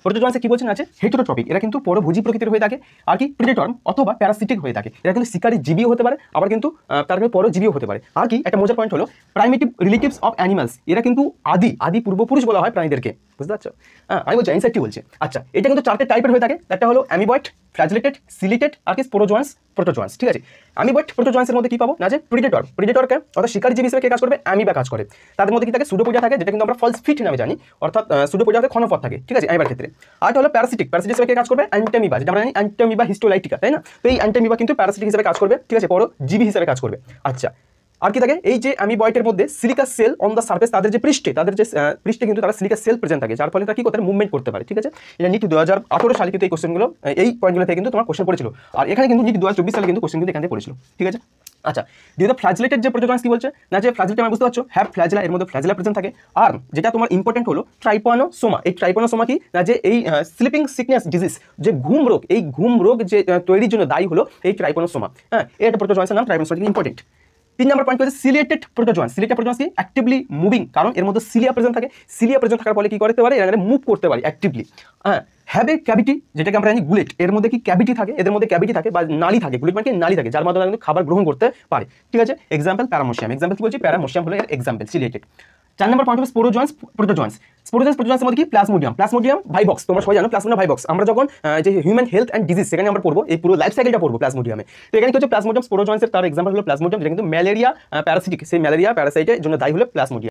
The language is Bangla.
প্রোটোজোয়ান্সে কি বলছেন আছে হেটেরোট্রপিক, এরা কিন্তু পরভোজী প্রকৃতির হয়ে থাকে, আর কি প্রিডেটর অথবা প্যারাসিটিক হয়ে থাকে। এরা কিন্তু শিকারী জীবীও হতে পারে, আবার কিন্তু তার কিন্তু পরজীবীও হতে পারে। আর কি একটা মজার পয়েন্ট হলো প্রাইমেটিভ রিলেটিভস অফ অ্যানিমালস, এরা কিন্তু আদি পূর্বপুরুষ বলা হয় প্রাণীদেরকে, বুঝতে পারছো? আমি বলছি অ্যানসারটি বলছে। আচ্ছা, এটা কিন্তু 4টে টাইপের হয়ে থাকে। একটা হলো অ্যামিবয়েড, ফ্ল্যাজেলেটেড, সিলিটেড আর কি স্পোরোজোয়ান্স, প্রোটোজোয়ান্স। ঠিক আছে, অ্যামিবয়েড প্রোটোজোয়ান্সের মধ্যে কি পাবো না যে প্রিডেটরকে অর্থাৎ শিকারী জীবী হিসেবে কে কাজ করবে, অ্যামিবা কাজ করে। তাদের মধ্যে কি থাকে সুডোপোডিয়া থাকে, যেটা কিন্তু আমরা ফলস ফিট নামে জানি, অর্থাৎ সুডোপোডিয়াতে ক্ষণপথ থাকে। ঠিক আছে, অ্যামিবার ক্ষেত্রে। আরেকটা হলো প্যারাসিটিক হিসেবে কে কাজ করবে, অ্যান্টামিবা, যেটা আমরা জানি অ্যান্টামিবা হিস্টোলাইটিকা, তাই না? তো এই অ্যান্টামিবা কিন্তু প্যারাসিটিক হিসেবে কাজ করবে, ঠিক আছে, পরজীবী হিসেবে কাজ করবে। আচ্ছা, আর কি থাকে এই যে অ্যামিবয়েডের মধ্যে সিলিকা সেল অন দ্য সারফেস, তাদের যে পৃষ্ঠে কিন্তু তারা সিলিকা সেল প্রেজেন্ট থাকে, যার ফলে তারা কি করতে পারে, মুভমেন্ট করতে পারে। ঠিক আছে, এটা নিট 2018 সালে কিন্তু এই কোশ্চেনগুলো, এই পয়েন্টগুলো থেকে কিন্তু তোমার কোশ্চেন পড়েছিল, আর এখানে কিন্তু নিট 2024 সালে কিন্তু কোশ্চেন কিন্তু এখান থেকে পড়েছিল। ঠিক আছে, আচ্ছা, দ্বিতীয় ফ্ল্যাজেলেটেড যে প্রোটোজোয়ান্স কি বলছে না যে ফ্ল্যাজেলেট আমি বুঝতে পারছো হ্যাভ ফ্ল্যাজেলা, এর মধ্যে ফ্ল্যাজেলা প্রেজেন্ট থাকে। আর যেটা তোমার ইম্পর্টেন্ট হলো ট্রাইপনোসোমা, এই ট্রাইপনোসোমা কি না যে এই স্লিপিং সিকনেস ডিজিজ, যে ঘুম রোগ, এই ঘুম রোগ যে তৈরির জন্য দায়ী হলো এই ট্রাইপনোসোমা। হ্যাঁ, এটা প্রোটোজোয়ান্সের নাম, ট্রাইপনোসোমা ইম্পর্টেন্ট। 3 নম্বর পয়েন্ট হচ্ছে সিলিয়েটেড প্রোটোজোয়ান্স। সিলিয়েটেড প্রোটোজোয়ান্স কি অ্যাক্টিভলি মুভিং, কারণ এর মধ্যে সিলিয়া প্রেজেন্ট থাকে। সিলিয়া প্রেজেন্ট থাকার ফলে কি করতে পারে, এরা মুভ করতে পারে অ্যাক্টিভলি। হ্যাঁ, হ্যাভ এ ক্যাভিটি, যেটাকে আমরা জানি গুলেট, এর মধ্যে কি ক্যাভিটি থাকে, এদের মধ্যে ক্যাভিটি থাকে বা নালী থাকে, গুলেট মানে কি নালী থাকে, যার মাধ্যমে কিন্তু খাবার গ্রহণ করতে পারে। ঠিক আছে, এক্সাম্পল প্যারামোশিয়াম, এক্সাম্পল কি বলছি, প্যারামোশিয়াম হলো এর এক্সাম্পল সিলিয়েটেড। 4 নম্বর পয়েন্ট হলো স্পোরোজোয়ান্স প্রোটোজোয়ান্স। প্রোটোজোয়ান্সের মধ্যে কি প্লাজমোডিয়াম ভাইবক্স, তোমরা সবাই জানো প্লাজমোডিয়াম ভাইবক্স। আমরা যখন যে হিউম্যান হেলথ অ্যান্ড ডিজিজ সেখানে আমরা পড়বো, এই পুরো লাইফ সাইকেলটা পড়বো প্লাজমোডিয়ামে। তো এখানে কি হচ্ছে প্লাজমোডিয়াম স্পোরোজোয়ান্সের তার এক্সাম্পল হলো প্লাজমোডিয়াম, যেটা কিন্তু ম্যালেরিয়া প্যারাসিটিক, সেই ম্যালেরিয়া প্যারাসাইটের জন্য দায়ী হলো প্লাজমোডিয়াম।